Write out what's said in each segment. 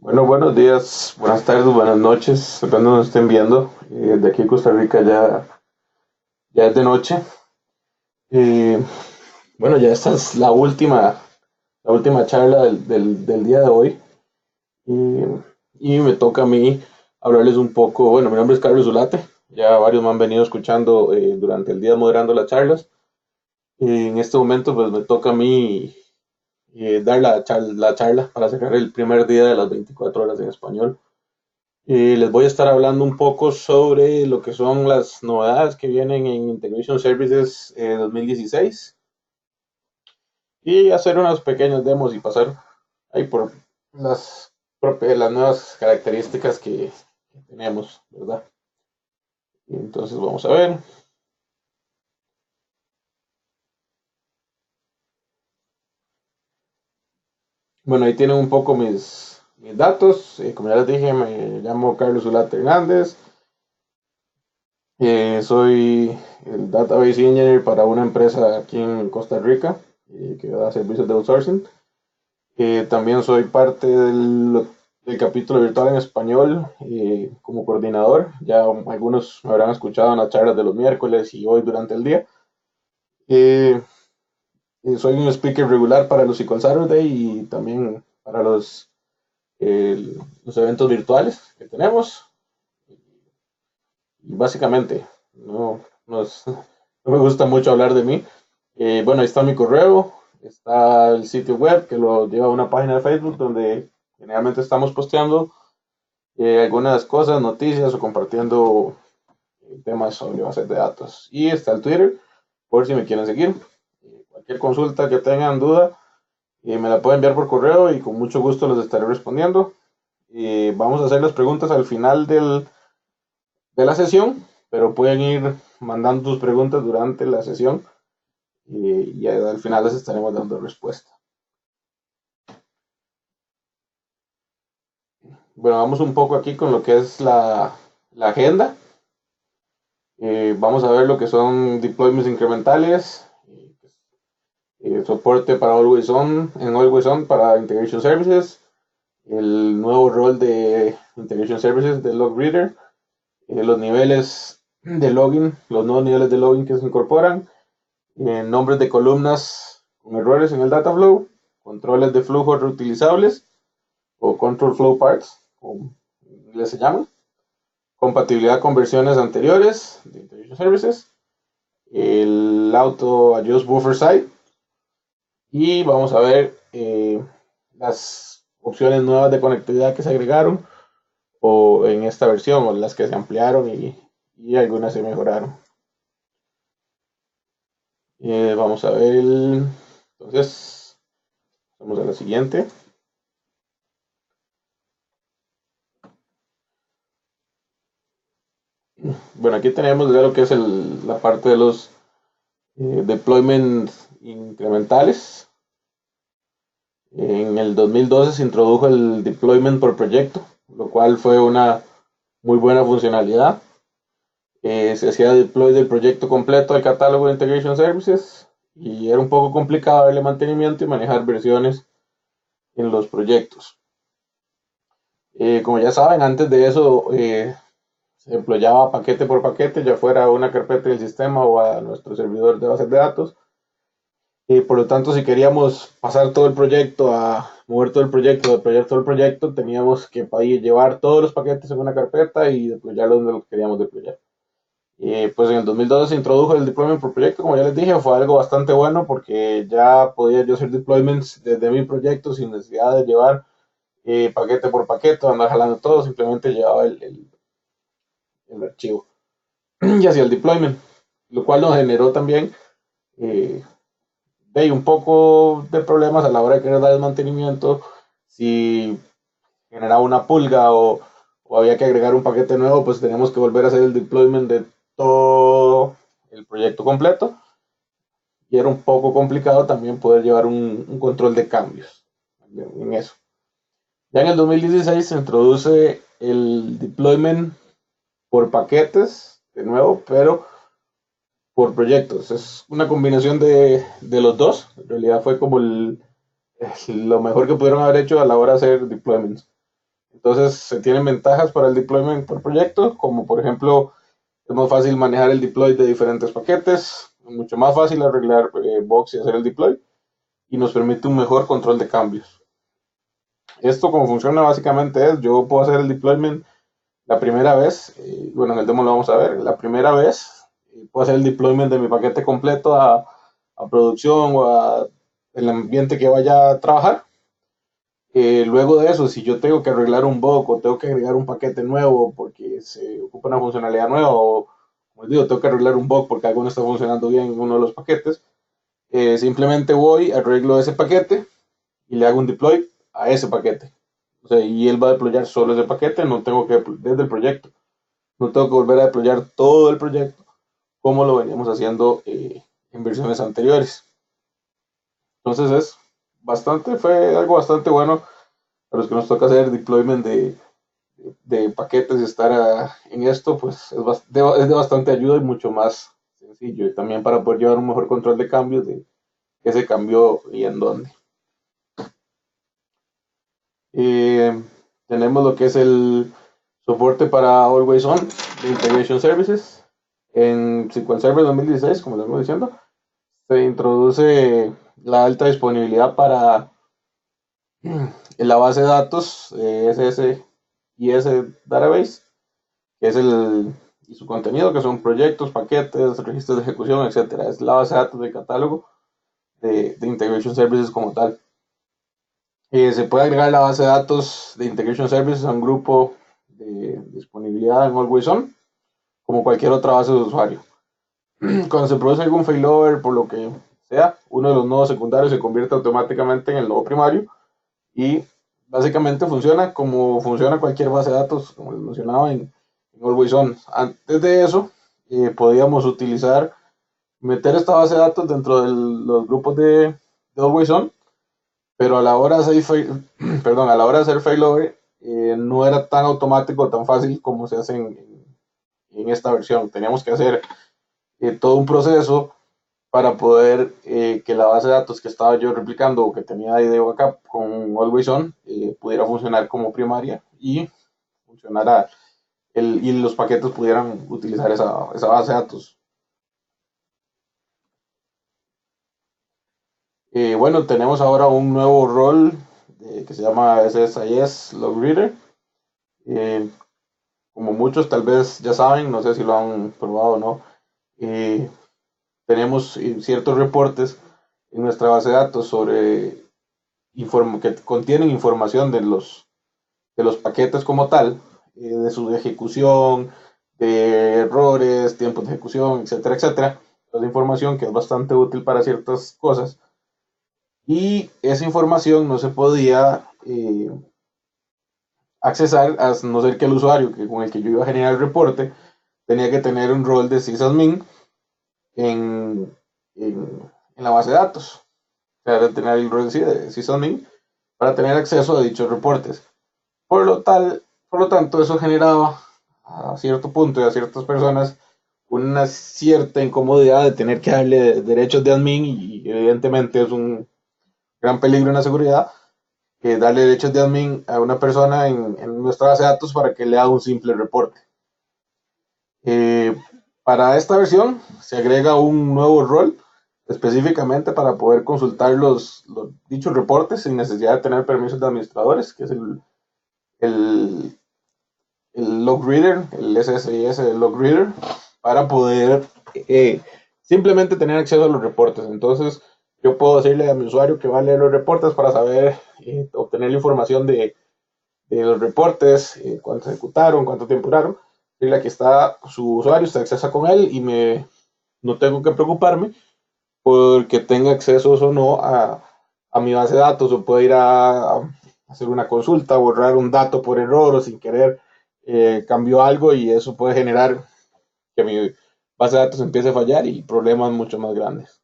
Bueno, buenos días, buenas tardes, buenas noches, depende de donde nos estén viendo. De aquí en Costa Rica ya es de noche. Eh, bueno, ya esta es la última charla del día de hoy. Y me toca a mí hablarles un poco. Bueno, mi nombre es Carlos Zulate. Ya varios me han venido escuchando durante el día moderando las charlas. En este momento, pues me toca a mí dar la charla para cerrar el primer día de las 24 horas en español. Les voy a estar hablando un poco sobre lo que son las novedades que vienen en Integration Services 2016 y hacer unas pequeñas demos y pasar ahí por las nuevas características que tenemos, ¿verdad? Entonces vamos a ver. Bueno, ahí tienen un poco mis datos. Como ya les dije, me llamo Carlos Zulate Hernández. Soy el Database Engineer para una empresa aquí en Costa Rica que da servicios de outsourcing. También soy parte del capítulo virtual en español como coordinador. Ya algunos me habrán escuchado en las charlas de los miércoles y hoy durante el día. Eh, Soy un speaker regular para los SQL Saturday y también para los eventos virtuales que tenemos. Y básicamente, no me gusta mucho hablar de mí. Bueno, ahí está mi correo, está el sitio web que lo lleva a una página de Facebook donde generalmente estamos posteando algunas cosas, noticias o compartiendo temas sobre bases de datos. Y está el Twitter, por si me quieren seguir. Cualquier consulta que tengan, duda, me la pueden enviar por correo y con mucho gusto les estaré respondiendo. Vamos a hacer las preguntas al final de la sesión, pero pueden ir mandando sus preguntas durante la sesión y al final les estaremos dando respuesta. Bueno, vamos un poco aquí con lo que es la agenda. Vamos a ver lo que son deployments incrementales, soporte para Always On para Integration Services, el nuevo rol de Integration Services de Log Reader, los niveles de login, los nuevos niveles de login que se incorporan, nombres de columnas con errores en el data flow, controles de flujo reutilizables o control flow parts, como en inglés se llama, compatibilidad con versiones anteriores de Integration Services, el auto adjust buffer site y vamos a ver las opciones nuevas de conectividad que se agregaron o en esta versión o las que se ampliaron y algunas se mejoraron. Vamos a ver entonces vamos a la siguiente. Bueno, aquí tenemos ya lo que es la parte de los deployments incrementales. En el 2012 se introdujo el deployment por proyecto, lo cual fue una muy buena funcionalidad. Se hacía deploy del proyecto completo al catálogo de Integration Services y era un poco complicado darle mantenimiento y manejar versiones en los proyectos. Como ya saben, antes de eso se deployaba paquete por paquete, ya fuera a una carpeta del sistema o a nuestro servidor de bases de datos. Por lo tanto, si queríamos pasar todo el proyecto a mover todo el proyecto, deployar todo el proyecto, teníamos que llevar todos los paquetes en una carpeta y deployarlos donde los queríamos deployar. Pues en el 2012 se introdujo el deployment por proyecto, como ya les dije, fue algo bastante bueno porque ya podía yo hacer deployments desde mi proyecto sin necesidad de llevar paquete por paquete, andar jalando todo, simplemente llevaba el archivo y hacía el deployment, lo cual nos generó también eh, un poco de problemas a la hora de querer dar el mantenimiento, si generaba una pulga o había que agregar un paquete nuevo, pues teníamos que volver a hacer el deployment de todo el proyecto completo y era un poco complicado también poder llevar un control de cambios en eso. Ya en el 2016 se introduce el deployment por paquetes de nuevo, pero por proyectos. Es una combinación de los dos. En realidad fue como lo mejor que pudieron haber hecho a la hora de hacer deployments. Entonces se tienen ventajas para el deployment por proyecto, como por ejemplo es más fácil manejar el deploy de diferentes paquetes, es mucho más fácil arreglar bugs y hacer el deploy, y nos permite un mejor control de cambios. Esto como funciona básicamente es, yo puedo hacer el deployment la primera vez, bueno, en el demo lo vamos a ver, la primera vez puedo hacer el deployment de mi paquete completo a producción o a el ambiente que vaya a trabajar. Luego de eso, si yo tengo que arreglar un bug o tengo que agregar un paquete nuevo porque se ocupa una funcionalidad nueva o, como les digo, tengo que arreglar un bug porque algo no está funcionando bien en uno de los paquetes, simplemente voy, arreglo ese paquete y le hago un deploy a ese paquete. O sea, y él va a deployar solo ese paquete, no tengo que, desde el proyecto, no tengo que volver a deployar todo el proyecto como lo veníamos haciendo en versiones anteriores. Entonces fue algo bastante bueno a los que nos toca hacer deployment de paquetes y estar en esto, pues es de bastante ayuda y mucho más sencillo. Y también para poder llevar un mejor control de cambios, de qué se cambió y en dónde. Eh, Tenemos lo que es el soporte para Always On de Integration Services. En SQL Server 2016, como les voy diciendo, se introduce la alta disponibilidad para la base de datos SS y ese database, que es y su contenido, que son proyectos, paquetes, registros de ejecución, etcétera. Es la base de datos de catálogo de Integration Services como tal. Se puede agregar la base de datos de Integration Services a un grupo de disponibilidad en Always On, como cualquier otra base de usuario. Cuando se produce algún failover, por lo que sea, uno de los nodos secundarios se convierte automáticamente en el nodo primario y básicamente funciona como funciona cualquier base de datos, como les mencionaba en Always On. Antes de eso, podíamos meter esta base de datos dentro de los grupos de Always On, pero a la hora de hacer, perdón, a la hora de hacer failover, no era tan automático, tan fácil como se hace en esta versión. Teníamos que hacer todo un proceso para poder que la base de datos que estaba yo replicando o que tenía ahí de backup con Always On pudiera funcionar como primaria y funcionara y los paquetes pudieran utilizar esa base de datos. Bueno, tenemos ahora un nuevo rol que se llama SSIS Log Reader. Eh, Como muchos tal vez ya saben, no sé si lo han probado o no, eh, tenemos ciertos reportes en nuestra base de datos que contienen información de los paquetes como tal, de su ejecución, de errores, tiempos de ejecución, etcétera, etcétera. Toda información que es bastante útil para ciertas cosas. Y esa información no se podía accesar a no ser que el usuario con el que yo iba a generar el reporte tenía que tener un rol de sysadmin en, en la base de datos. O sea, tener el rol de sysadmin para tener acceso a dichos reportes. Por lo tanto, eso generaba a cierto punto y a ciertas personas una cierta incomodidad de tener que darle derechos de admin y evidentemente es un gran peligro en la seguridad que darle derechos de admin a una persona en nuestra base de datos para que le haga un simple reporte. Eh, para esta versión se agrega un nuevo rol específicamente para poder consultar dichos reportes sin necesidad de tener permisos de administradores, que es el, el log reader, el SSIS log reader, para poder simplemente tener acceso a los reportes. Entonces, yo puedo decirle a mi usuario que va a leer los reportes para saber, obtener la información de los reportes, cuánto ejecutaron, cuánto tiempo duraron. Y aquí está su usuario, usted accesa con él y no tengo que preocuparme porque tenga acceso o no a mi base de datos o puedo ir a hacer una consulta, borrar un dato por error o sin querer cambió algo y eso puede generar que mi base de datos empiece a fallar y problemas mucho más grandes.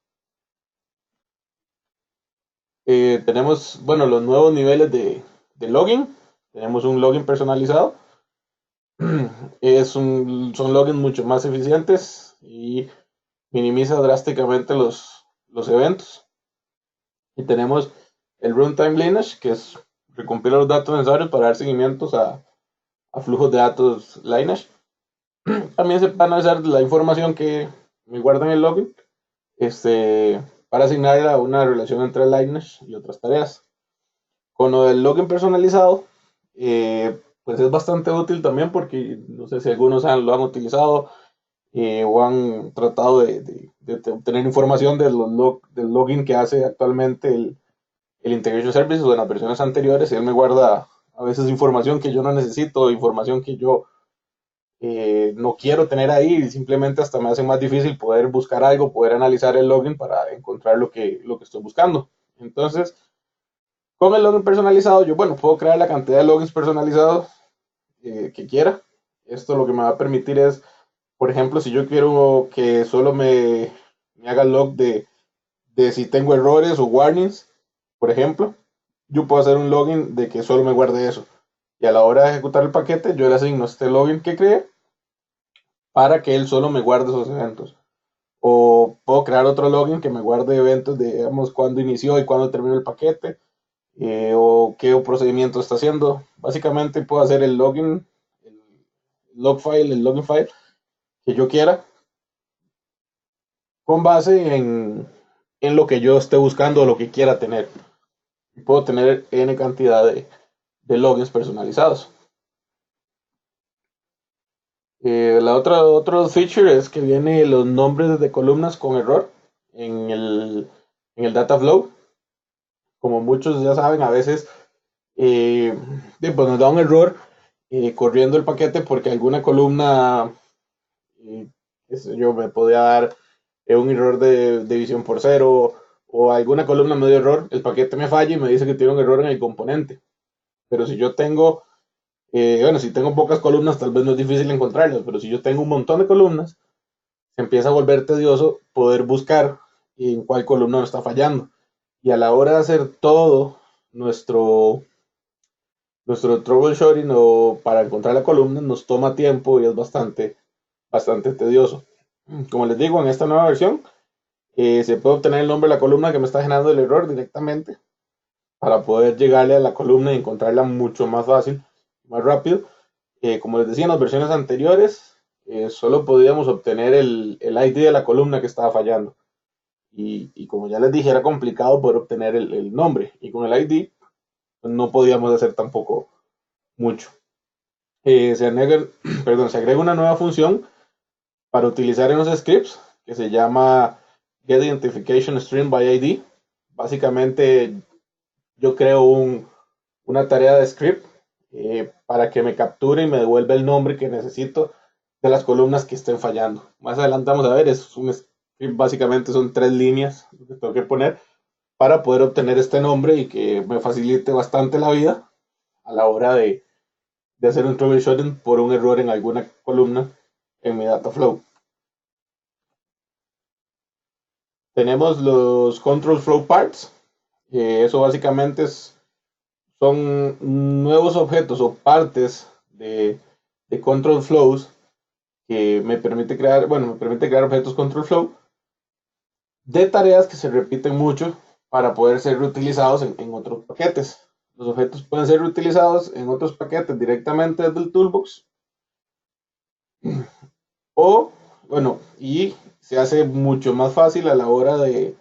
Tenemos, bueno, los nuevos niveles de login. Tenemos un login personalizado. Son logins mucho más eficientes y minimiza drásticamente los eventos. Y tenemos el Runtime Lineage, que es recompila los datos necesarios para dar seguimientos a flujos de datos Lineage. También se puede analizar la información que me guarda en el login para asignarla a una relación entre Lineage y otras tareas. Con lo del login personalizado, pues es bastante útil también porque no sé si algunos lo han utilizado o han tratado de obtener información del login que hace actualmente el Integration Services o en las versiones anteriores. Y él me guarda a veces información que yo no necesito, información que yo no quiero tener ahí, y simplemente hasta me hace más difícil poder buscar algo, poder analizar el login para encontrar lo que estoy buscando. Entonces, con el login personalizado, yo, bueno, puedo crear la cantidad de logins personalizados que quiera. Esto lo que me va a permitir es, por ejemplo, si yo quiero que solo me haga log de si tengo errores o warnings, por ejemplo, yo puedo hacer un login de que solo me guarde eso. Y a la hora de ejecutar el paquete, yo le asigno este login que creé para que él solo me guarde esos eventos. O puedo crear otro login que me guarde eventos de, digamos, cuándo inició y cuándo terminó el paquete, o qué procedimiento está haciendo. Básicamente puedo hacer el login, el log file, el login file que yo quiera con base en lo que yo esté buscando o lo que quiera tener. Y puedo tener N cantidad de logins personalizados. Otro feature es que viene los nombres de columnas con error en el data flow. Como muchos ya saben, a veces pues nos da un error corriendo el paquete porque alguna columna, qué sé yo, me podía dar un error de división por cero, o alguna columna me dio error, el paquete me falla y me dice que tiene un error en el componente. Pero si yo tengo, bueno, si tengo pocas columnas, tal vez no es difícil encontrarlas, pero si yo tengo un montón de columnas, se empieza a volver tedioso poder buscar en cuál columna no está fallando. Y a la hora de hacer todo nuestro, nuestro troubleshooting o para encontrar la columna nos toma tiempo y es bastante tedioso. Como les digo, en esta nueva versión se puede obtener el nombre de la columna que me está generando el error directamente para poder llegarle a la columna y encontrarla mucho más fácil, más rápido. Como les decía en las versiones anteriores, solo podíamos obtener el ID de la columna que estaba fallando. Y como ya les dije, era complicado poder obtener el nombre. Y con el ID pues, no podíamos hacer tampoco mucho. Se agrega una nueva función para utilizar en los scripts que se llama Get Identification String by ID. Básicamente yo creo una tarea de script para que me capture y me devuelva el nombre que necesito de las columnas que estén fallando. Más adelante vamos a ver, es un script, básicamente son 3 líneas que tengo que poner para poder obtener este nombre y que me facilite bastante la vida a la hora de hacer un troubleshooting por un error en alguna columna en mi data flow. Tenemos los control flow parts. Eso básicamente son nuevos objetos o partes de control flows que me permite crear, bueno, me permite crear objetos control flow de tareas que se repiten mucho para poder ser reutilizados en otros paquetes. Los objetos pueden ser reutilizados en otros paquetes directamente desde el toolbox o, bueno, y se hace mucho más fácil a la hora del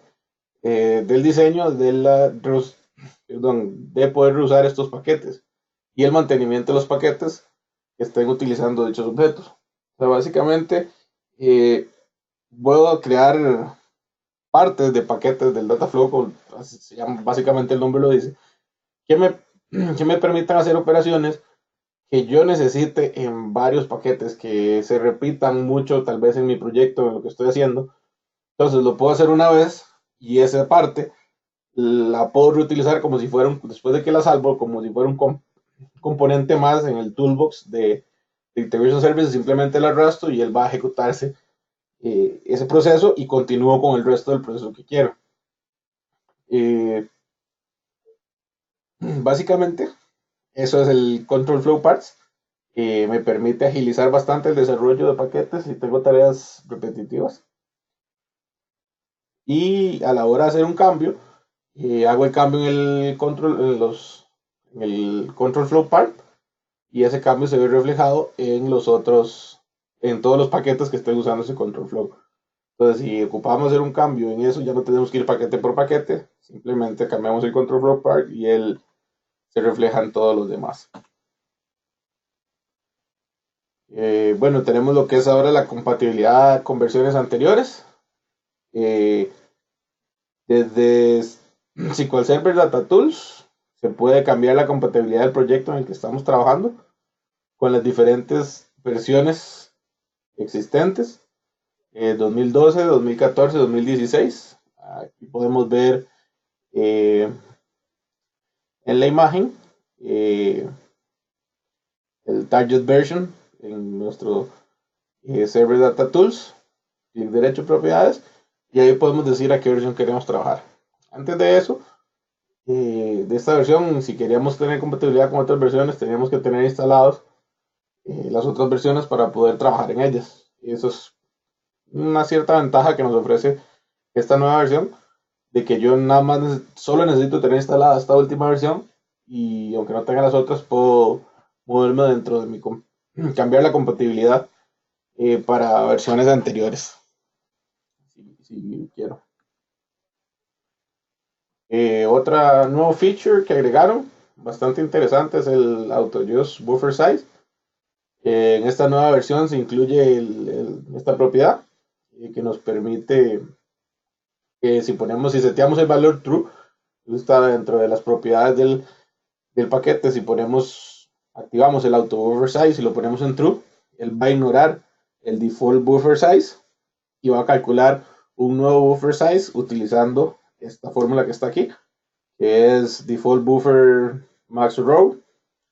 diseño de poder usar estos paquetes y el mantenimiento de los paquetes que estén utilizando dichos objetos. O sea, básicamente puedo crear partes de paquetes del Dataflow, así se llama, básicamente el nombre lo dice, que me, que me permitan hacer operaciones que yo necesite en varios paquetes que se repitan mucho tal vez en mi proyecto, en lo que estoy haciendo. Entonces lo puedo hacer una vez y esa parte la puedo reutilizar como si fuera después de que la salvo, como si fuera un componente más en el toolbox de Integration Services, simplemente la arrastro y él va a ejecutarse ese proceso y continúo con el resto del proceso que quiero. Eh, Básicamente, eso es el Control Flow Parts. Me permite agilizar bastante el desarrollo de paquetes si tengo tareas repetitivas. Y a la hora de hacer un cambio, hago el cambio en el control, en el control flow part, y ese cambio se ve reflejado en en todos los paquetes que estén usando ese control flow. Entonces, si ocupamos hacer un cambio en eso, ya no tenemos que ir paquete por paquete, simplemente cambiamos el control flow part y él se refleja en todos los demás. Bueno, tenemos lo que es ahora la compatibilidad con versiones anteriores. Eh, Desde SQL Server Data Tools se puede cambiar la compatibilidad del proyecto en el que estamos trabajando con las diferentes versiones existentes, 2012, 2014, 2016. Aquí podemos ver eh, en la imagen eh, el target version en nuestro Server Data Tools, clic derecho propiedades, y ahí podemos decir a qué versión queremos trabajar. Antes de eso, de esta versión, si queríamos tener compatibilidad con otras versiones, teníamos que tener instalados las otras versiones para poder trabajar en ellas. Y eso es una cierta ventaja que nos ofrece esta nueva versión, de que yo nada más solo necesito tener instalada esta última versión, y aunque no tenga las otras, puedo moverme dentro de cambiar la compatibilidad para versiones anteriores, si quiero. Otra nuevo feature que agregaron, bastante interesante, es el AutoJust Buffer Size. En esta nueva versión se incluye esta propiedad que nos permite que si seteamos el valor true, está dentro de las propiedades del paquete. Si activamos el auto buffer size y lo ponemos en true, él va a ignorar el default buffer size y va a calcular un nuevo buffer size utilizando esta fórmula que está aquí, que es default buffer max row,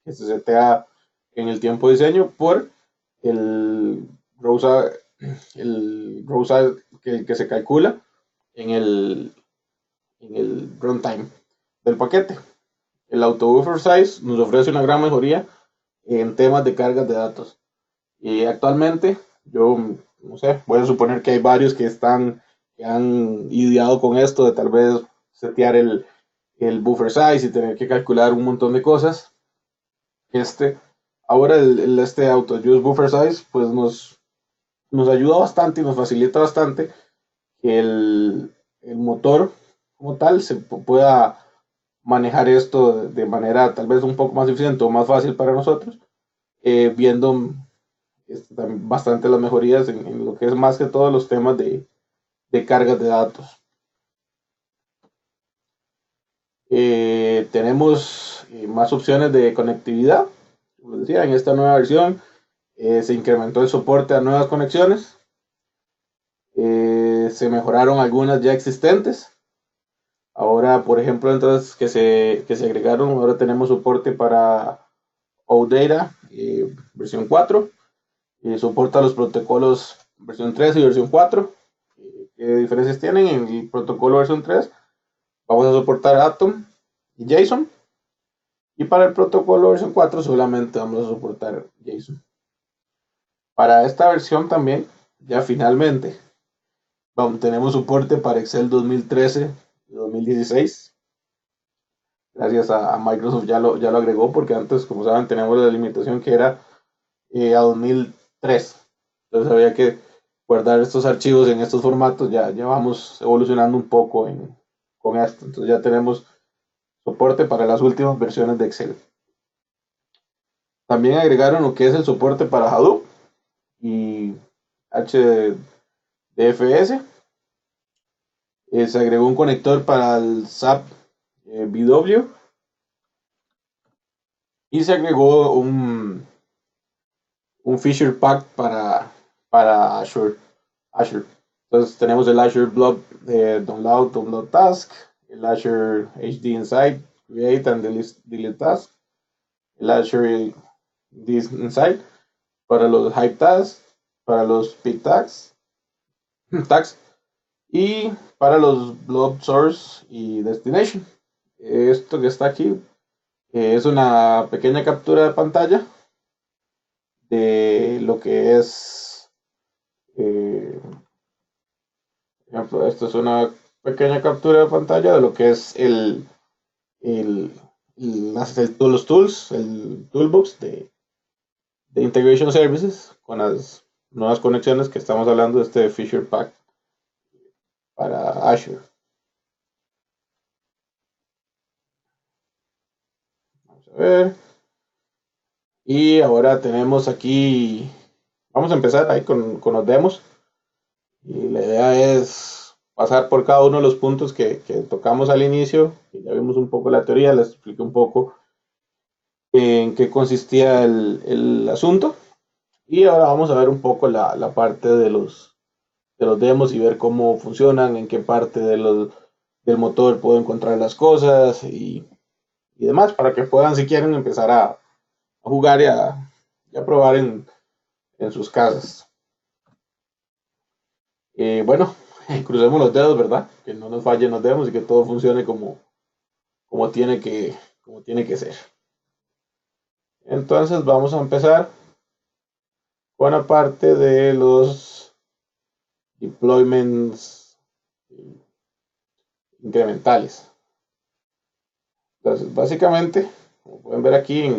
que se setea en el tiempo de diseño por el row size, que se calcula en el runtime del paquete. El auto buffer size nos ofrece una gran mejoría en temas de cargas de datos. Y actualmente, yo no sé, voy a suponer que hay varios que han ideado con esto de tal vez setear el buffer size y tener que calcular un montón de cosas. Este, ahora este AutoJust Buffer Size pues nos ayuda bastante y nos facilita bastante que el motor como tal se pueda manejar esto de manera tal vez un poco más eficiente o más fácil para nosotros, viendo bastante las mejorías en lo que es más que todo los temas de cargas de datos. Tenemos más opciones de conectividad. Como les decía, en esta nueva versión se incrementó el soporte a nuevas conexiones. Se mejoraron algunas ya existentes. Ahora, por ejemplo, entonces que se agregaron, ahora tenemos soporte para OData versión 4. Soporta los protocolos versión 3 y versión 4. ¿Qué diferencias tienen? En el protocolo versión 3 vamos a soportar Atom y JSON. Y para el protocolo versión 4 solamente vamos a soportar JSON. Para esta versión también, ya finalmente, tenemos soporte para Excel 2013 y 2016. Gracias a Microsoft ya lo agregó, porque antes, como saben, teníamos la limitación que era a 2003. Entonces había que guardar estos archivos en estos formatos. Ya vamos evolucionando un poco con esto. Entonces ya tenemos soporte para las últimas versiones de Excel. También agregaron lo que es el soporte para Hadoop y HDFS. Se agregó un conector para el SAP BW y se agregó un feature pack para Azure. Entonces tenemos el Azure Blob Download Task, el Azure HD Insight, Create and Delete Task, el Azure Insight para los Hype Tasks, para los Peak Tags, y para los Blob Source y Destination. Esto que está aquí es una pequeña captura de pantalla de lo que es, ejemplo, esto es una pequeña captura de pantalla de lo que es el los tools, el toolbox de Integration Services con las nuevas conexiones que estamos hablando de este Feature Pack para Azure. Vamos a ver. Y ahora tenemos aquí, vamos a empezar ahí con los demos. Y la idea es pasar por cada uno de los puntos que tocamos al inicio, que ya vimos un poco la teoría, les expliqué un poco en qué consistía el asunto. Y ahora vamos a ver un poco la parte de los demos y ver cómo funcionan, en qué parte del motor puedo encontrar las cosas y demás, para que puedan, si quieren, empezar a jugar y a probar en sus casas. Bueno, crucemos los dedos, ¿verdad? Que no nos fallen los demos y que todo funcione como como tiene que ser. Entonces vamos a empezar con la parte de los deployments incrementales. Entonces, básicamente, como pueden ver aquí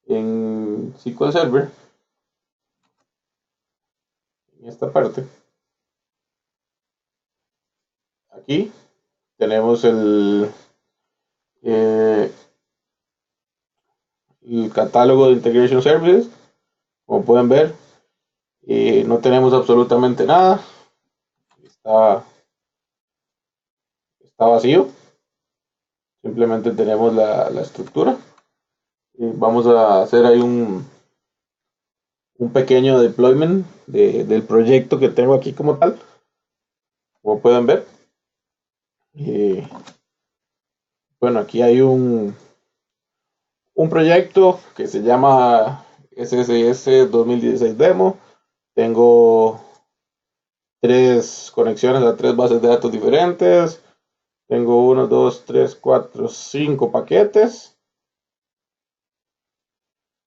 en SQL Server, en esta parte, aquí tenemos eh, el catálogo de Integration Services. Como pueden ver, no tenemos absolutamente nada. Está, está vacío. Simplemente tenemos la estructura. Vamos a hacer ahí un pequeño deployment del proyecto que tengo aquí como tal. Como pueden ver. Eh, bueno, aquí hay un proyecto que se llama SSS 2016 Demo. Tengo 3 conexiones a 3 bases de datos diferentes. Tengo 1, 2, 3, 4, 5 paquetes.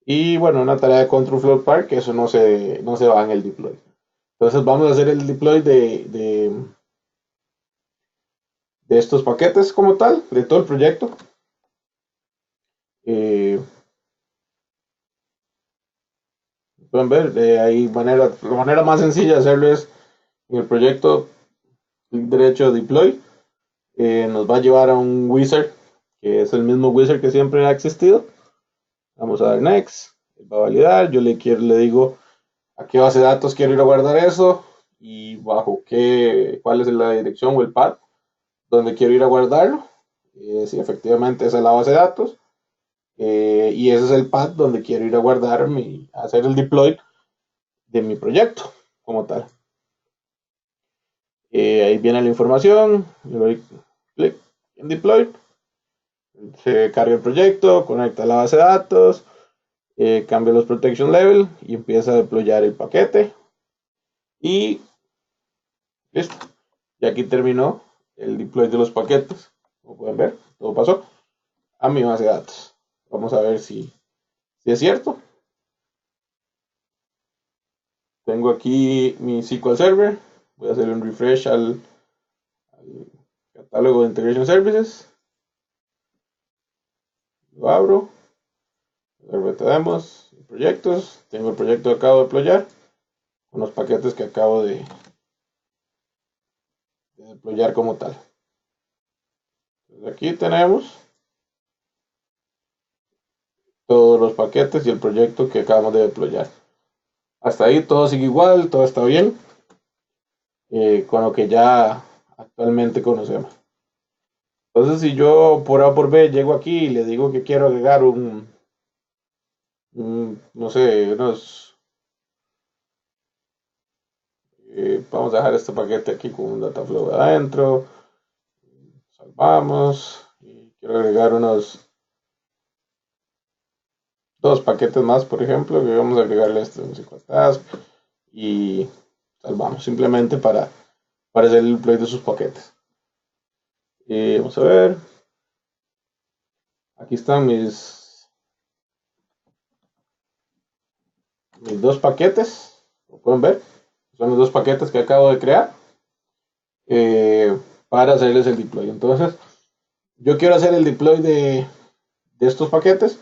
Y bueno, una tarea de control flow park, que eso no se va en el deploy. Entonces vamos a hacer el deploy de estos paquetes como tal, de todo el proyecto. Pueden ver, la manera más sencilla de hacerlo es en el proyecto, clic derecho deploy, nos va a llevar a un wizard, que es el mismo wizard que siempre ha existido. Vamos a dar next, va a validar, yo le digo a qué base de datos quiero ir a guardar eso y bajo cuál es la dirección o el path donde quiero ir a guardarlo. Si efectivamente esa es la base de datos. Y ese es el path donde quiero ir a guardar hacer el deploy de mi proyecto como tal. Ahí viene la información, le doy clic en deploy, se carga el proyecto, conecta la base de datos, cambia los protection level y empieza a deployar el paquete. Y listo. Y aquí terminó el deploy de los paquetes. Como pueden ver, todo pasó a mi base de datos. Vamos a ver si es cierto. Tengo aquí mi SQL Server. Voy a hacer un refresh al catálogo de Integration Services. Lo abro. Tenemos proyectos. Tengo el proyecto que acabo de deployar con los paquetes que acabo de deployar como tal. Entonces aquí tenemos todos los paquetes y el proyecto que acabamos de deployar. Hasta ahí todo sigue igual, todo está bien, con lo que ya actualmente conocemos. Entonces, si yo por A o por B llego aquí y le digo que quiero agregar no sé, vamos a dejar este paquete aquí con un dataflow adentro, salvamos, y quiero agregar unos 2 paquetes más, por ejemplo, que vamos a agregarle este SQL Task y salvamos simplemente para hacer el deploy de sus paquetes. Vamos a ver, aquí están mis 2 paquetes, como pueden ver, son los 2 paquetes que acabo de crear para hacerles el deploy. Entonces, yo quiero hacer el deploy de estos paquetes.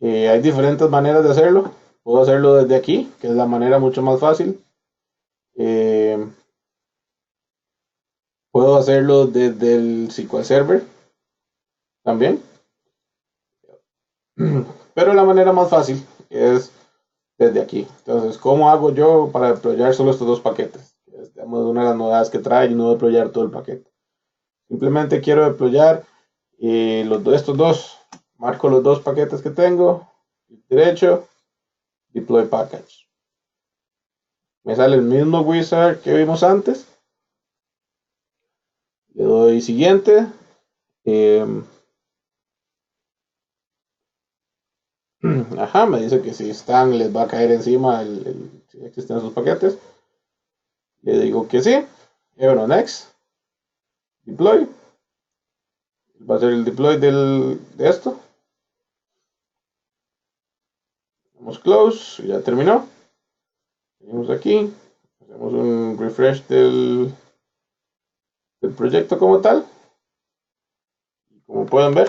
Hay diferentes maneras de hacerlo. Puedo hacerlo desde aquí, que es la manera mucho más fácil. Eh, Puedo hacerlo desde el SQL Server también. Pero la manera más fácil es desde aquí. Entonces, ¿cómo hago yo para deployar solo estos dos paquetes? Es, digamos, una de las novedades que trae y no deployar todo el paquete. Simplemente quiero deployar estos dos. Marco los dos paquetes que tengo. Derecho, deploy package. Me sale el mismo wizard que vimos antes. Le doy siguiente. Eh, ajá, me dice que si están, les va a caer encima si existen sus paquetes. Le digo que sí. Y bueno, next. Deploy. Va a ser el deploy de esto. Damos close. Ya terminó. Venimos aquí. Hacemos un refresh del proyecto como tal. Y como pueden ver,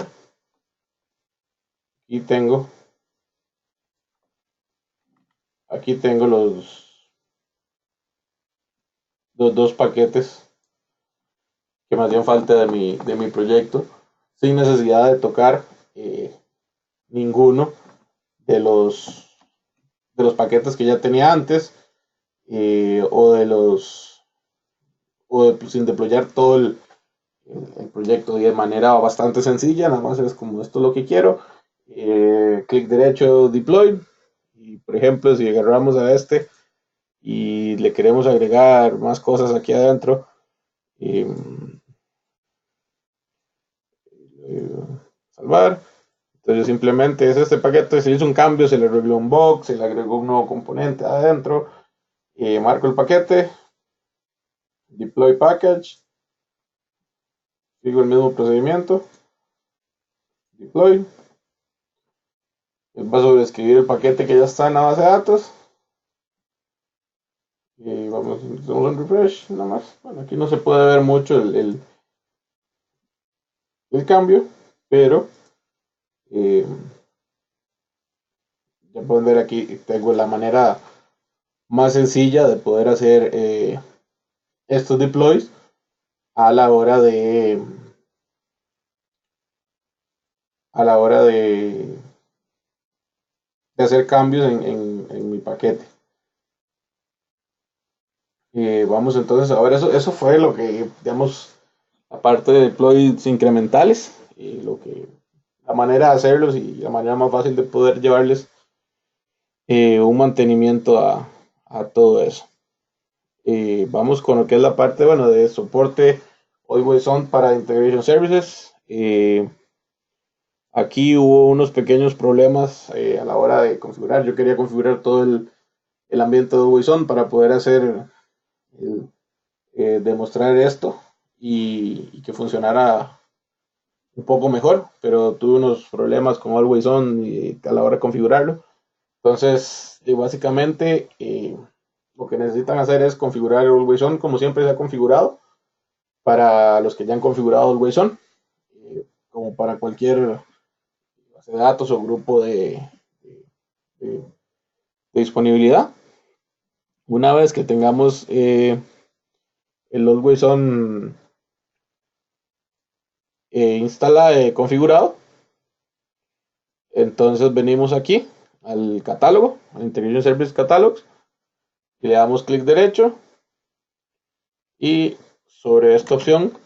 aquí tengo los dos paquetes que me hacían falta de mi proyecto, sin necesidad de tocar ninguno de los paquetes que ya tenía antes, o sin deployar todo el proyecto y de manera bastante sencilla. Nada más es como esto es lo que quiero. Clic derecho, deploy. Y por ejemplo, si agarramos a este y le queremos agregar más cosas aquí adentro, eh, salvar. Entonces simplemente es este paquete, se hizo un cambio, se le arregló un bug, se le agregó un nuevo componente adentro, marco el paquete, deploy package, sigo el mismo procedimiento, deploy, va a sobreescribir el paquete que ya está en la base de datos, y vamos a un refresh nada más. Bueno, aquí no se puede ver mucho el cambio, pero eh, ya pueden ver aquí, tengo la manera más sencilla de poder hacer estos deploys a la hora de hacer cambios en mi paquete. Vamos entonces a ver, eso fue lo que, digamos, aparte de deploys incrementales, la manera de hacerlos y la manera más fácil de poder llevarles un mantenimiento a todo eso. Vamos con lo que es la parte, bueno, de soporte Always On para Integration Services. Aquí hubo unos pequeños problemas a la hora de configurar. Yo quería configurar todo el ambiente de Always On para poder hacer demostrar esto y que funcionara un poco mejor, pero tuve unos problemas con Always On a la hora de configurarlo. Entonces, básicamente, lo que necesitan hacer es configurar Always On como siempre se ha configurado para los que ya han configurado Always On, como para cualquier base de datos o grupo de, de disponibilidad. Una vez que tengamos el Always On configurado, entonces venimos aquí al catálogo, al Integration Service Catalogs, y le damos clic derecho y sobre esta opción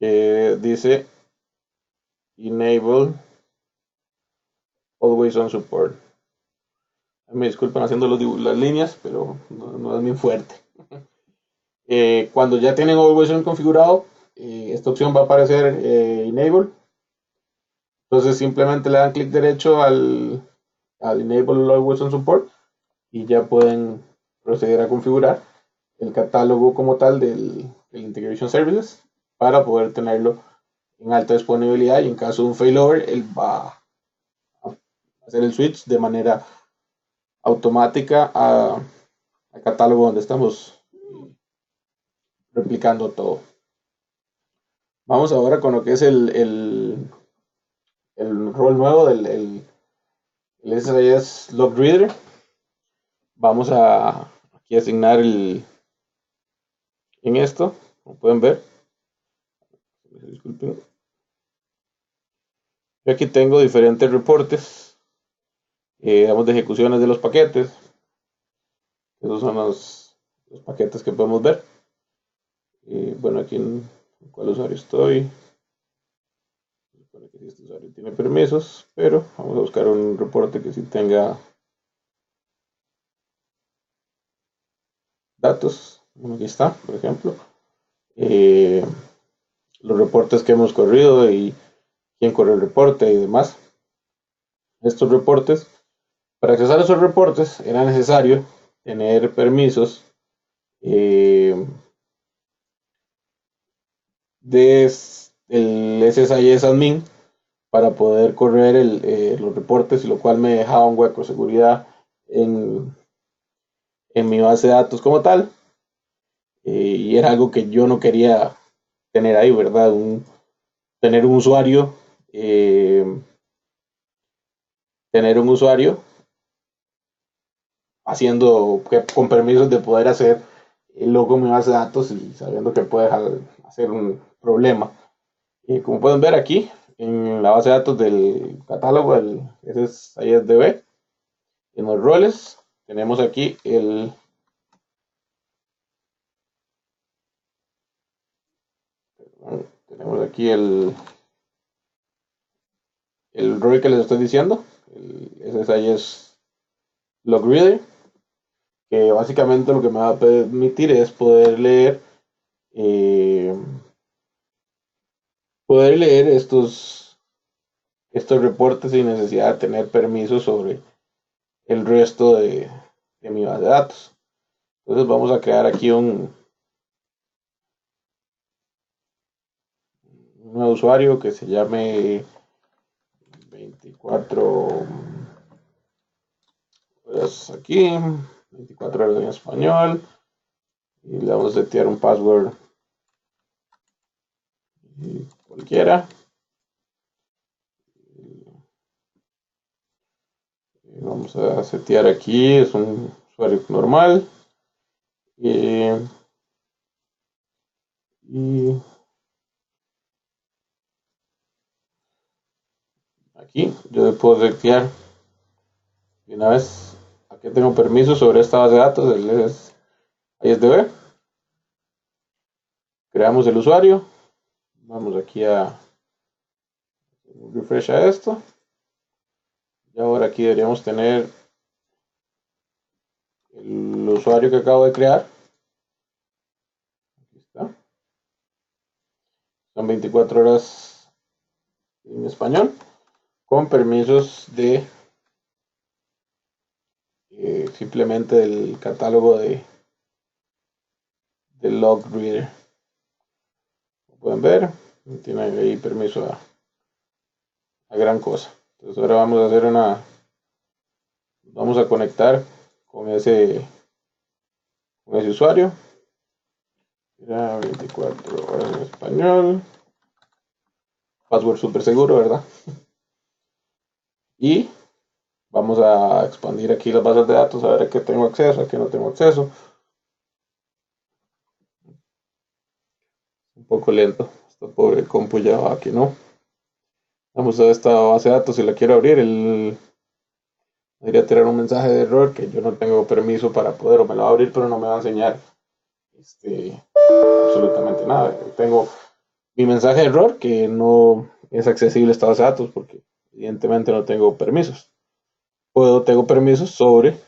que dice Enable Always On Support. Me disculpan haciendo las líneas, pero no es muy fuerte. Cuando ya tienen Always On configurado, esta opción va a aparecer Enable. Entonces simplemente le dan clic derecho al Enable Always On Support y ya pueden proceder a configurar el catálogo como tal del Integration Services para poder tenerlo en alta disponibilidad, y en caso de un failover él va a hacer el switch de manera automática al catálogo donde estamos replicando todo. Vamos ahora con lo que es el rol nuevo del el SSIS Log Reader. Vamos a aquí asignar en esto, como pueden ver. Disculpen. Yo aquí tengo diferentes reportes, digamos, de ejecuciones de los paquetes. Esos son los paquetes que podemos ver. Bueno, aquí en cuál usuario estoy. Supone que este usuario tiene permisos, pero vamos a buscar un reporte que sí tenga datos. Bueno, aquí está, por ejemplo. Eh, los reportes que hemos corrido y quién corrió el reporte y demás. Estos reportes, para accesar a esos reportes era necesario tener permisos eh, de el SSIS admin para poder correr los reportes, y lo cual me dejaba un hueco de seguridad en, en mi base de datos como tal. Y era algo que yo no quería tener ahí, ¿verdad? Tener un usuario, eh, tener un usuario haciendo con permisos de poder hacer logo en mi base de datos y sabiendo que puede hacer un problema. Como pueden ver aquí, en la base de datos del catálogo, ese es ISDB, en los roles, tenemos aquí tenemos aquí el rol que les estoy diciendo, ese ahí es LogReader, que básicamente lo que me va a permitir es eh, poder leer estos reportes sin necesidad de tener permiso sobre el resto de mi base de datos. Entonces vamos a crear aquí un nuevo usuario que se llame 24 horas aquí, 24 horas en español, y le vamos a setear un password cualquiera. Vamos a setear aquí, es un usuario normal. Y aquí yo le puedo setear de una vez. Aquí tengo permiso sobre esta base de datos, el ISDB. Creamos el usuario. Vamos aquí a refresh a esto. Y ahora aquí deberíamos tener el usuario que acabo de crear. Aquí está. Son 24 horas en español con permisos de simplemente del catálogo del log reader. Como pueden ver, tiene ahí permiso a gran cosa. Entonces ahora vamos a hacer vamos a conectar con ese usuario. Era 24 horas en español. Password súper seguro, ¿verdad? Y vamos a expandir aquí las bases de datos, a ver a qué tengo acceso, a qué no tengo acceso. Un poco lento. Esta pobre compu ya va aquí, ¿no? Vamos a esta base de datos. Si la quiero abrir, debería tener un mensaje de error que yo no tengo permiso para poder, o me lo va a abrir, pero no me va a enseñar absolutamente nada. Tengo mi mensaje de error que no es accesible a esta base de datos porque evidentemente no tengo permisos. Tengo permisos sobre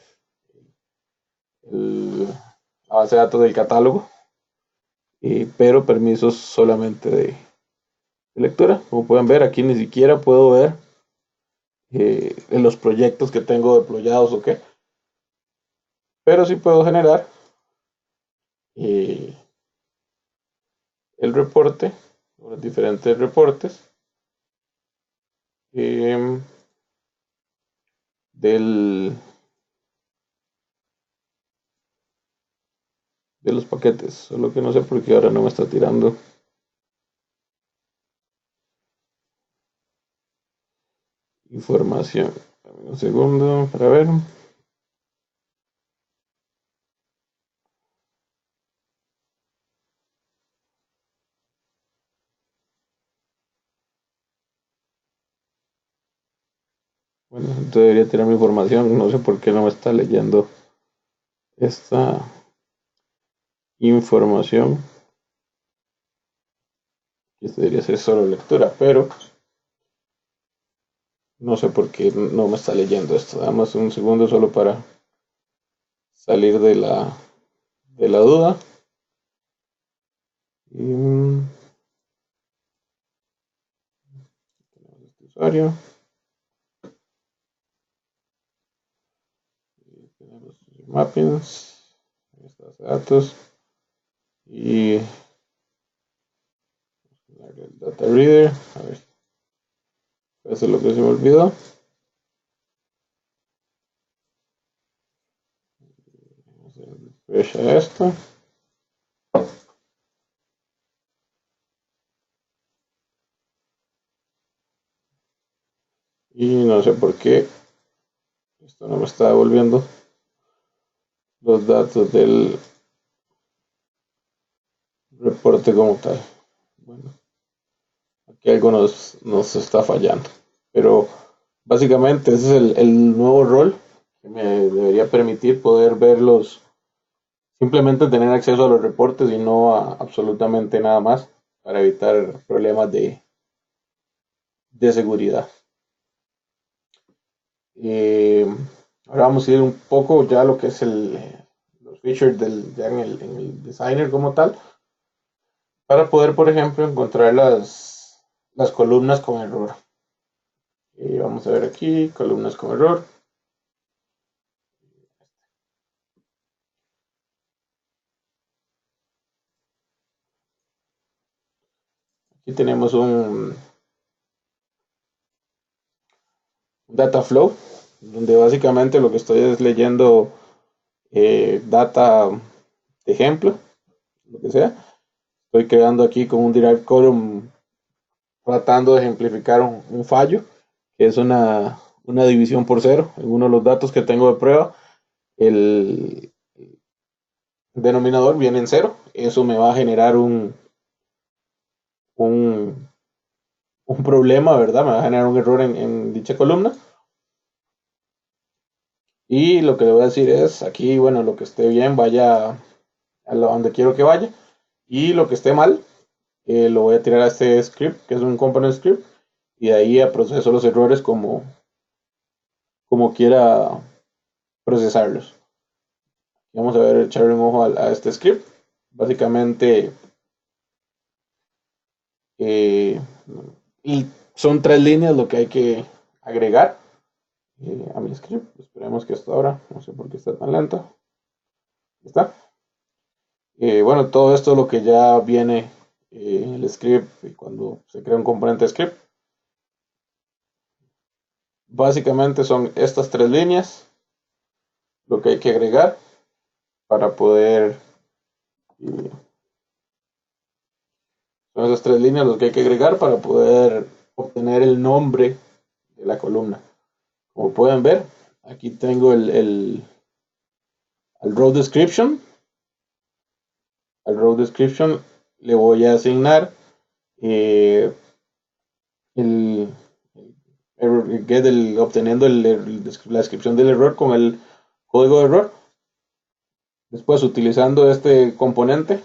la base de datos del catálogo, pero permisos solamente de lectura. Como pueden ver, aquí ni siquiera puedo ver en los proyectos que tengo deployados o qué, pero sí puedo generar eh, el reporte, los diferentes reportes eh, del, de los paquetes. Solo que no sé por qué ahora no me está tirando información. Dame un segundo para ver. Bueno, entonces debería tener mi información. No sé por qué no me está leyendo esta información. Esto debería ser solo lectura, pero no sé por qué no me está leyendo esto. Damos un segundo solo para salir de la duda. Y, este usuario. Y tenemos mappings. Ahí está, datos. Y el data reader. A ver, eso es lo que se me olvidó. Vamos a refresh a esto. Y no sé por qué esto no me está devolviendo los datos del reporte como tal. Bueno, aquí algo nos está fallando. Pero básicamente ese es el nuevo rol que me debería permitir poder verlos, simplemente tener acceso a los reportes y no a absolutamente nada más para evitar problemas de seguridad. Eh, Ahora vamos a ir un poco ya a lo que es los features ya en el designer como tal, para poder, por ejemplo, encontrar las columnas con error. Vamos a ver aquí, columnas con error. Aquí tenemos un data flow, donde básicamente lo que estoy es leyendo data de ejemplo, lo que sea. Estoy creando aquí con un derived column tratando de ejemplificar un fallo, que es una división por cero. En uno de los datos que tengo de prueba, el denominador viene en cero. Eso me va a generar un, un problema, ¿verdad? Me va a generar un error en dicha columna. Y lo que le voy a decir es, aquí, bueno, lo que esté bien, vaya a donde quiero que vaya. Y lo que esté mal, lo voy a tirar a este script, que es un component script. Y de ahí a proceso los errores como quiera procesarlos. Vamos a ver, echarle un ojo a este script. Básicamente, eh, y son tres líneas lo que hay que agregar a mi script. Esperemos que esto ahora, no sé por qué está tan lento. Está. Bueno, todo esto es lo que ya viene en el script cuando se crea un componente script. Básicamente son estas tres líneas lo que hay que agregar para poder. eh, Son esas tres líneas lo que hay que agregar para poder obtener el nombre de la columna. Como pueden ver, aquí tengo el row description. Al row description le voy a asignar eh, el, obteniendo la descripción del error con el código de error. Después, utilizando este componente,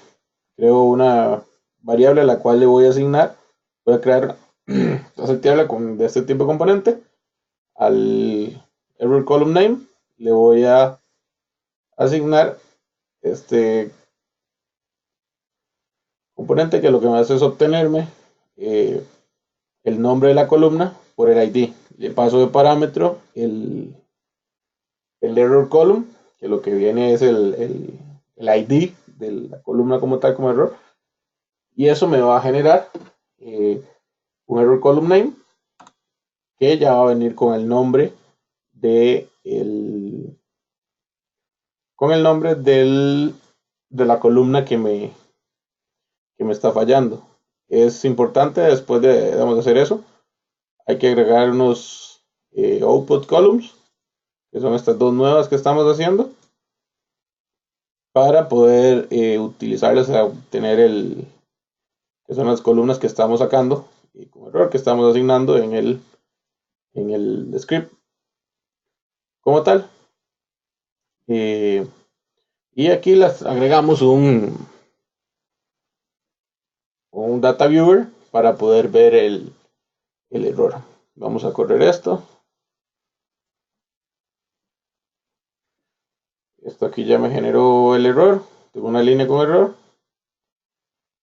creo una variable a la cual le voy a asignar, voy a crear tabla de este tipo de componente. Al error column name le voy a asignar este componente que lo que me hace es obtenerme eh, el nombre de la columna por el ID. Le paso de parámetro el error column, que lo que viene es el ID de la columna como tal, como error. Y eso me va a generar un error column name que ya va a venir con el nombre de con el nombre de la columna que me está fallando. Es importante después de hacer eso, hay que agregar unos output columns, que son estas dos nuevas que estamos haciendo, para poder utilizarlas a obtener que son las columnas que estamos sacando y con error que estamos asignando en el script como tal. Y aquí las agregamos un data viewer para poder ver el error. Vamos a correr esto. Esto aquí ya me generó el error. Tengo una línea con error.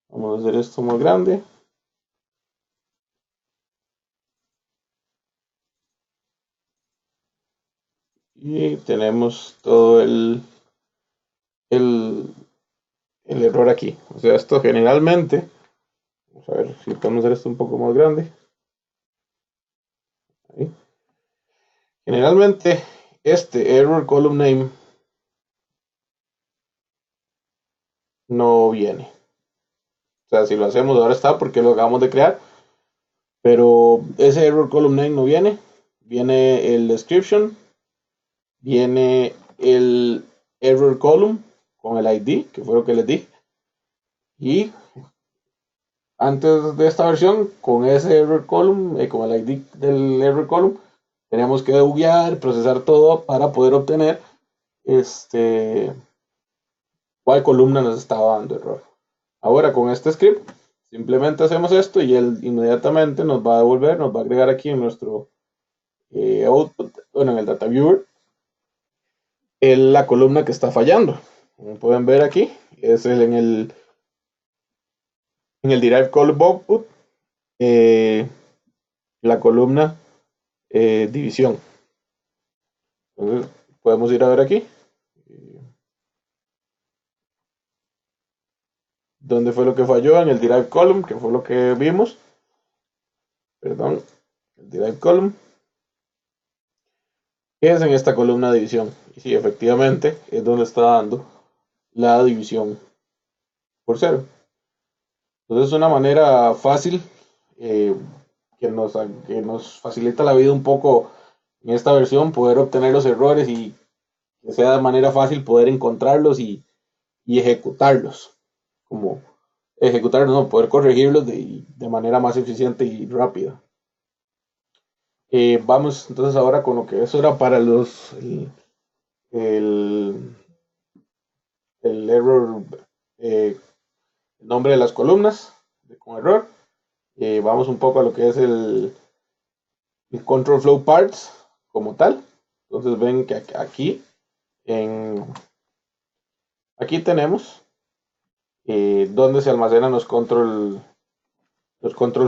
Vamos a hacer esto más grande. Y tenemos todo el error aquí. O sea, esto generalmente, vamos a ver si podemos hacer esto un poco más grande. Ahí. Generalmente, este error column name no viene. O sea, si lo hacemos ahora está porque lo acabamos de crear. Pero ese error column name no viene. Viene el description. Viene el error column con el ID, que fue lo que les di. Y antes de esta versión, con ese error column, con el ID del error column, teníamos que debuguear, procesar todo para poder obtener cuál columna nos estaba dando error. Ahora con este script, simplemente hacemos esto y él inmediatamente nos va a devolver, nos va a agregar aquí en nuestro output, bueno, en el data viewer, la columna que está fallando. Como pueden ver aquí, es en el Derived Column Output, la columna división. Entonces, podemos ir a ver aquí. ¿Dónde fue lo que falló? En el Derived Column, que fue lo que vimos. Perdón, el Derived Column. Que es en esta columna de división. Y sí, efectivamente, es donde está dando la división por cero. Entonces, es una manera fácil eh, que nos facilita la vida un poco en esta versión, poder obtener los errores y que sea de manera fácil poder encontrarlos y ejecutarlos. Como ejecutarlos, no, poder corregirlos de manera más eficiente y rápida. Vamos entonces ahora con lo que eso era para el, el error, el nombre de las columnas con error. Vamos un poco a lo que es el control flow parts como tal. Entonces ven que aquí tenemos donde se almacenan los control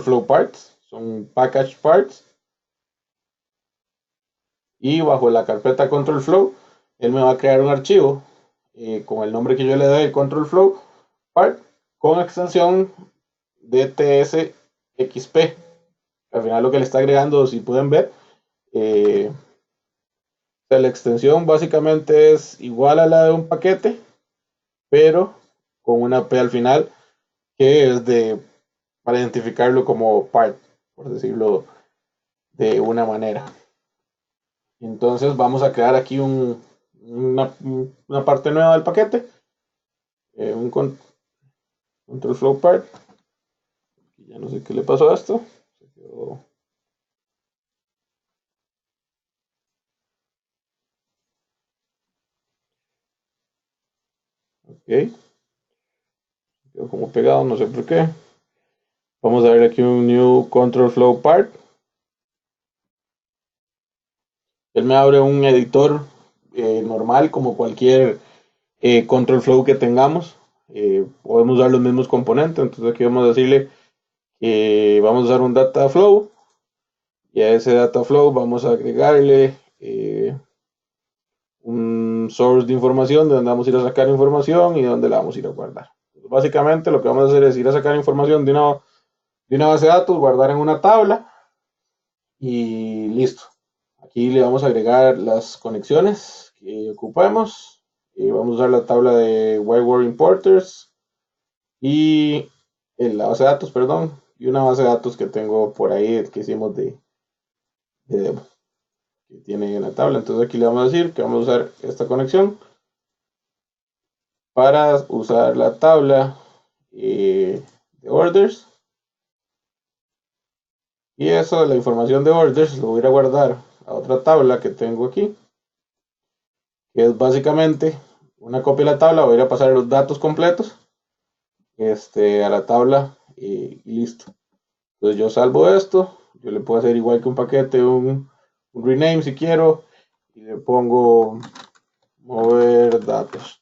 flow parts, son package parts, y bajo la carpeta control flow él me va a crear un archivo con el nombre que yo le doy, el control flow part, con extensión DTSXP. Al final lo que le está agregando, si pueden ver, la extensión básicamente es igual a la de un paquete, pero con una P al final, que es para identificarlo como part, por decirlo de una manera. Entonces vamos a crear aquí una parte nueva del paquete, un control flow part. Ya no sé qué le pasó a esto. Se quedó. Ok, quedó como pegado, no sé por qué. Vamos a ver aquí un new control flow part. Él me abre un editor normal como cualquier control flow que tengamos. Podemos usar los mismos componentes. Entonces aquí vamos a decirle que vamos a usar un data flow. Y a ese data flow vamos a agregarle un source de información de donde vamos a ir a sacar información y donde la vamos a ir a guardar. Entonces, básicamente lo que vamos a hacer es ir a sacar información de una base de datos, guardar en una tabla y listo. Aquí le vamos a agregar las conexiones que ocupamos. Vamos a usar la tabla de Whiteword Importers y la base de datos, perdón, y una base de datos que tengo por ahí que hicimos de demo. que tiene en la tabla. Entonces aquí le vamos a decir que vamos a usar esta conexión para usar la tabla de orders. Y eso, la información de orders, lo voy a ir a guardar a otra tabla que tengo aquí, que es básicamente una copia de la tabla. Voy a ir a pasar los datos completos a la tabla y listo. Entonces yo salvo esto, yo le puedo hacer igual que un paquete, un rename si quiero, y le pongo mover datos.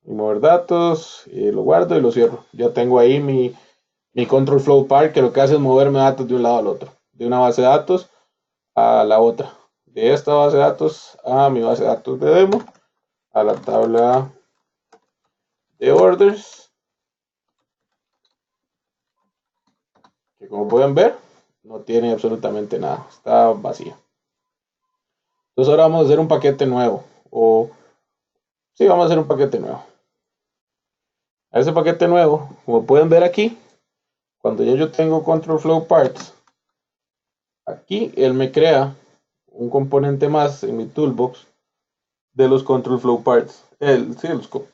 Y mover datos, lo guardo y lo cierro. Ya tengo ahí mi control flow part, que lo que hace es moverme datos de un lado al otro, de una base de datos a la otra, de esta base de datos a mi base de datos de demo, a la tabla de orders, que como pueden ver no tiene absolutamente nada, está vacía. Entonces ahora vamos a hacer un paquete nuevo, o sí, vamos a hacer un paquete nuevo. A ese paquete nuevo, como pueden ver aquí, cuando ya yo tengo control flow parts, aquí él me crea un componente más en mi toolbox de los control flow parts, sí,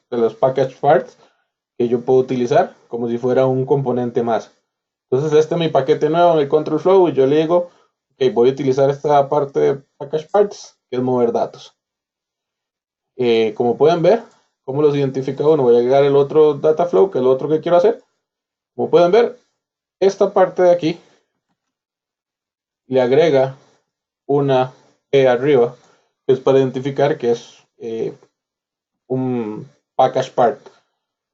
de los package parts, que yo puedo utilizar como si fuera un componente más. Entonces este es mi paquete nuevo en el control flow y yo le digo, ok, voy a utilizar esta parte de package parts, que es mover datos. Como pueden ver, ¿cómo los identifica uno? Voy a agregar el otro data flow, que es lo otro que quiero hacer. Como pueden ver, esta parte de aquí le agrega una P arriba, que es para identificar que es un package part,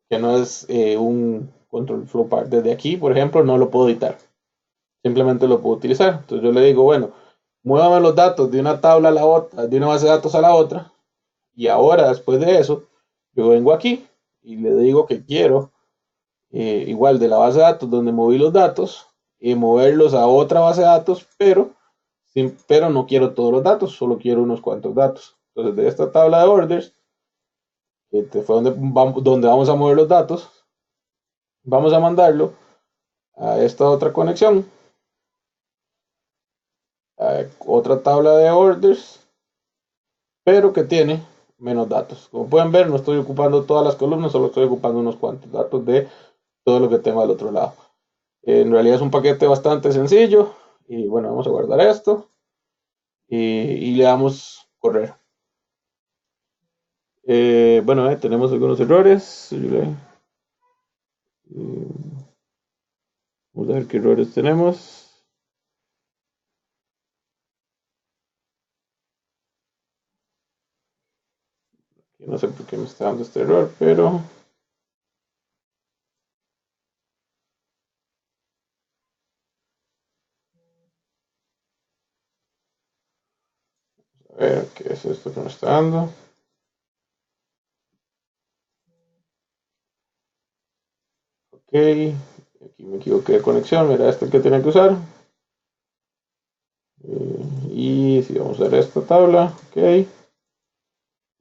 que no es un control flow part. Desde aquí, por ejemplo, no lo puedo editar. Simplemente lo puedo utilizar. Entonces yo le digo, bueno, muévame los datos de una tabla a la otra, de una base de datos a la otra. Y ahora, después de eso, yo vengo aquí y le digo que quiero, igual de la base de datos donde moví los datos, moverlos a otra base de datos, pero no quiero todos los datos, solo quiero unos cuantos datos. Entonces, de esta tabla de orders, que fue donde vamos a mover los datos, vamos a mandarlo a esta otra conexión, a otra tabla de orders, pero que tiene menos datos. Como pueden ver, no estoy ocupando todas las columnas, solo estoy ocupando unos cuantos datos de todo lo que tengo al otro lado. En realidad es un paquete bastante sencillo. Y bueno, vamos a guardar esto y le damos correr. Bueno, tenemos algunos errores. Vamos a ver qué errores tenemos. No sé por qué me está dando este error, pero a ver qué es esto que me está dando. Ok, aquí me equivoqué de conexión, era este que tenía que usar. Y si vamos a ver esta tabla, ok.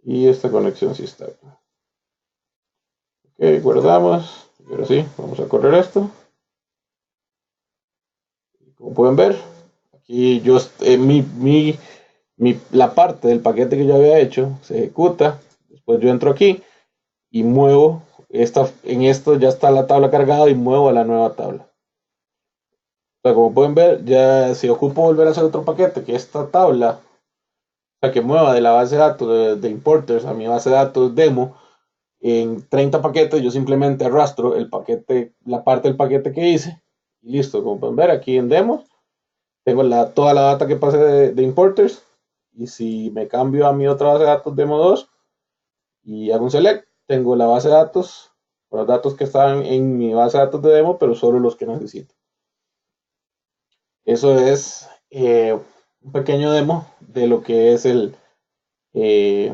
Y esta conexión sí está. Ok, guardamos. Y ahora sí, vamos a correr esto. Como pueden ver, aquí yo la parte del paquete que yo había hecho se ejecuta. Después yo entro aquí y muevo. En esto ya está la tabla cargada y muevo a la nueva tabla. O sea, como pueden ver, ya si ocupo volver a hacer otro paquete, que esta tabla, o sea, que mueva de la base de datos de importers a mi base de datos demo, en 30 paquetes yo simplemente arrastro el paquete, la parte del paquete que hice y listo. Como pueden ver aquí en demos tengo toda la data que pasé de importers, y si me cambio a mi otra base de datos demo 2 y hago un select, tengo la base de datos, los datos que estaban en mi base de datos de demo, pero solo los que necesito. Eso es un pequeño demo de lo que es eh,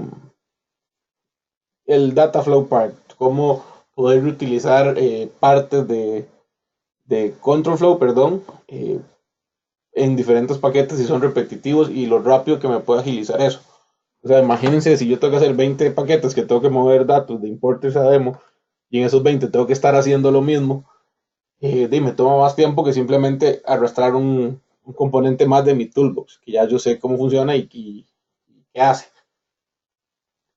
el data flow part, cómo poder utilizar partes de control flow, perdón, en diferentes paquetes si son repetitivos, y lo rápido que me puede agilizar eso. O sea, imagínense si yo tengo que hacer 20 paquetes que tengo que mover datos de importers a demo, y en esos 20 tengo que estar haciendo lo mismo. Me toma más tiempo que simplemente arrastrar un componente más de mi toolbox, que ya yo sé cómo funciona y qué hace.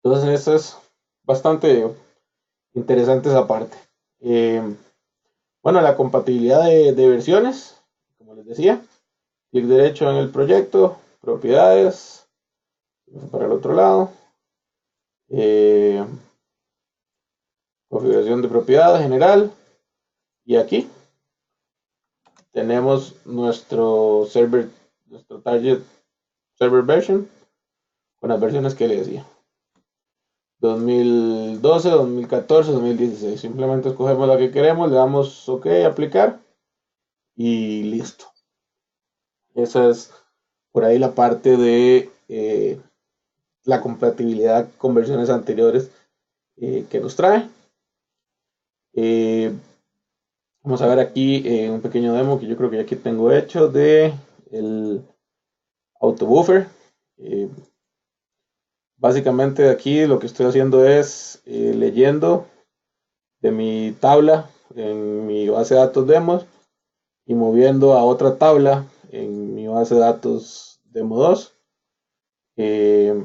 Entonces, eso es bastante interesante esa parte. Eh, bueno, la compatibilidad de versiones, como les decía, clic derecho en el proyecto, propiedades, para el otro lado, eh, configuración de propiedad general, y aquí tenemos nuestro server, nuestro target server version, con las versiones que le decía. 2012, 2014, 2016. Simplemente escogemos la que queremos, le damos OK, aplicar y listo. Esa es por ahí la parte de la compatibilidad con versiones anteriores que nos trae. Eh, Vamos a ver aquí un pequeño demo que yo creo que ya aquí tengo hecho de el autobuffer. Eh, Básicamente aquí lo que estoy haciendo es leyendo de mi tabla en mi base de datos demos y moviendo a otra tabla en mi base de datos demo 2. Eh,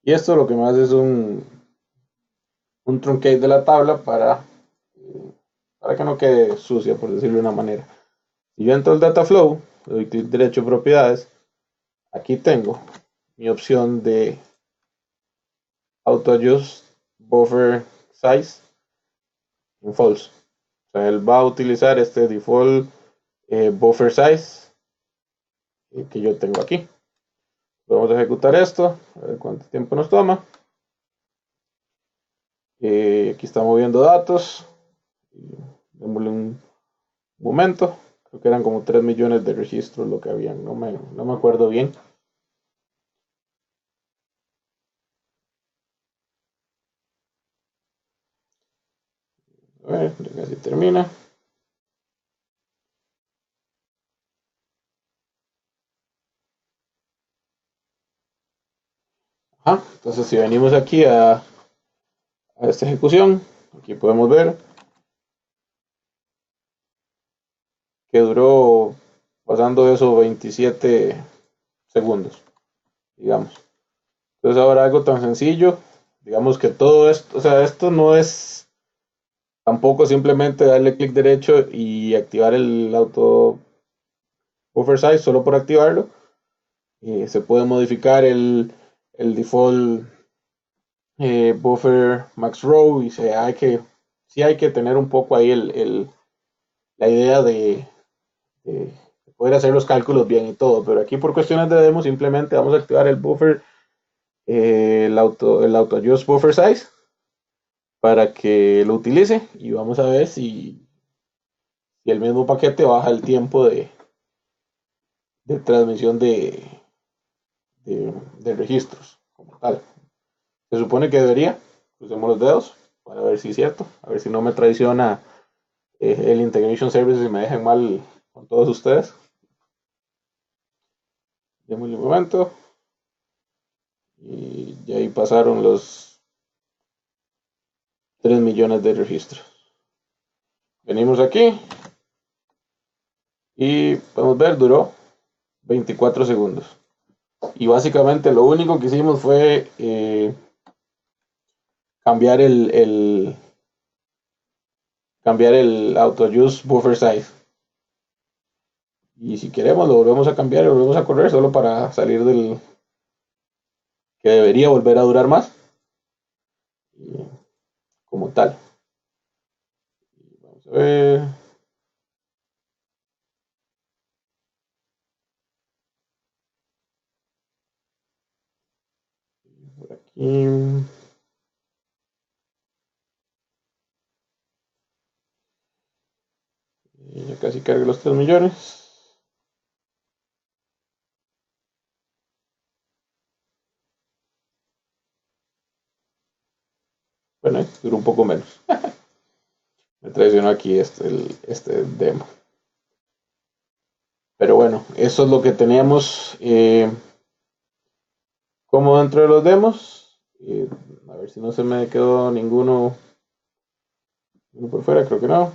y esto lo que me hace es un truncate de la tabla para que no quede sucia, por decirlo de una manera. Si yo entro al data flow, le doy clic derecho a propiedades, aquí tengo mi opción de auto adjust buffer size en false. O sea, él va a utilizar este default buffer size que yo tengo aquí. Vamos a ejecutar esto, a ver cuánto tiempo nos toma. Aquí está moviendo datos. Démosle un momento. Creo que eran como 3 millones de registros lo que habían. No me acuerdo bien. A ver, ya casi termina. Entonces si venimos aquí a esta ejecución, aquí podemos ver que duró pasando eso 27 segundos, digamos. Entonces ahora algo tan sencillo, digamos que todo esto, o sea, esto no es tampoco simplemente darle clic derecho y activar el auto buffer size solo por activarlo. Se puede modificar el default buffer max row y sí hay que tener un poco ahí la idea de poder hacer los cálculos bien y todo, pero aquí por cuestiones de demo simplemente vamos a activar el buffer, el auto adjust buffer size para que lo utilice y vamos a ver si el mismo paquete baja el tiempo de transmisión de registros como tal. Se supone que debería, crucemos los dedos para ver si es cierto, a ver si no me traiciona el Integration Services y me dejan mal con todos ustedes. Démosle un momento. Y ya ahí pasaron los 3 millones de registros. Venimos aquí y podemos ver, duró 24 segundos. Y básicamente lo único que hicimos fue cambiar cambiar el auto use buffer size. Y si queremos lo volvemos a cambiar y lo volvemos a correr solo para salir del que debería volver a durar más. Como tal. Vamos a ver. Por aquí. Ya casi cargué los 3 millones. Bueno, duró un poco menos. Me traicionó aquí este demo. Pero bueno, eso es lo que teníamos como dentro de los demos. A ver si no se me quedó ninguno por fuera, creo que no.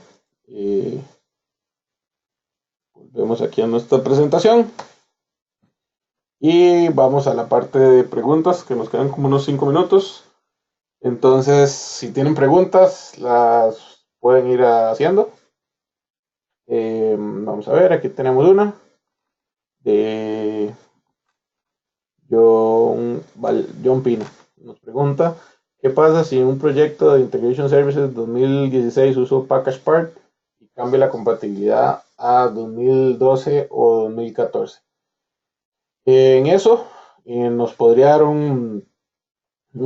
Vemos aquí en nuestra presentación. Y vamos a la parte de preguntas, que nos quedan como unos 5 minutos. Entonces, si tienen preguntas, las pueden ir haciendo. Vamos a ver, aquí tenemos una de John Pino. Nos pregunta, ¿qué pasa si en un proyecto de Integration Services 2016 uso Package Part y cambia la compatibilidad a 2012 o 2014? En eso nos podría dar un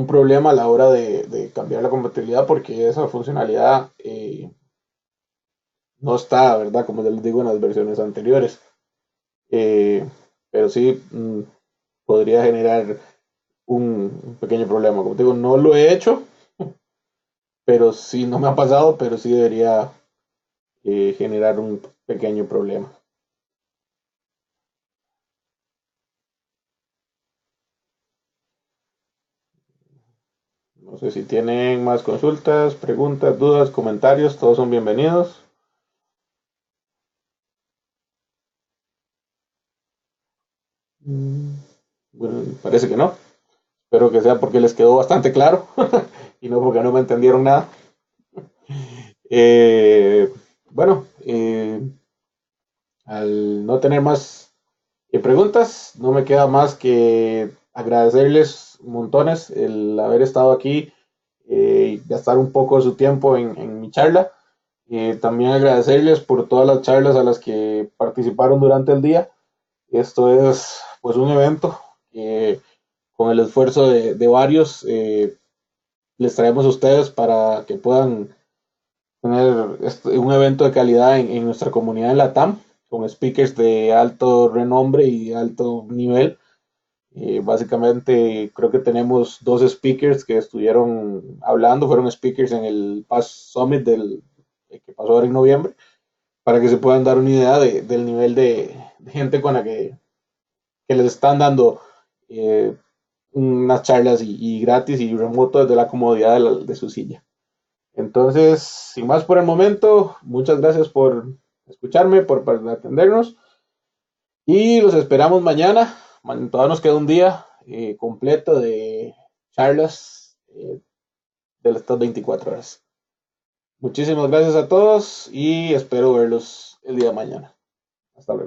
problema a la hora de cambiar la compatibilidad porque esa funcionalidad no está, ¿verdad? Como ya les digo en las versiones anteriores. Eh, pero sí podría generar un pequeño problema. Como te digo, no lo he hecho, pero sí, no me ha pasado, pero sí debería generar un pequeño problema. No sé si tienen más consultas, preguntas, dudas, comentarios, todos son bienvenidos. Mm, Bueno, parece que no. Espero que sea porque les quedó bastante claro y no porque no me entendieron nada. Eh, bueno, al no tener más preguntas, no me queda más que agradecerles montones el haber estado aquí y gastar un poco de su tiempo en mi charla. También agradecerles por todas las charlas a las que participaron durante el día. Esto es pues un evento que con el esfuerzo de varios les traemos a ustedes para que puedan tener un evento de calidad en nuestra comunidad en la TAM, con speakers de alto renombre y alto nivel. Básicamente creo que tenemos dos speakers que estuvieron hablando, fueron speakers en el Pass Summit que pasó ahora en noviembre, para que se puedan dar una idea del nivel de gente con la que les están dando eh, unas charlas y gratis y remoto desde la comodidad de su silla. Entonces, sin más por el momento, muchas gracias por escucharme, por atendernos y los esperamos mañana. Todavía nos queda un día completo de charlas de estas 24 horas. Muchísimas gracias a todos y espero verlos el día de mañana. Hasta luego.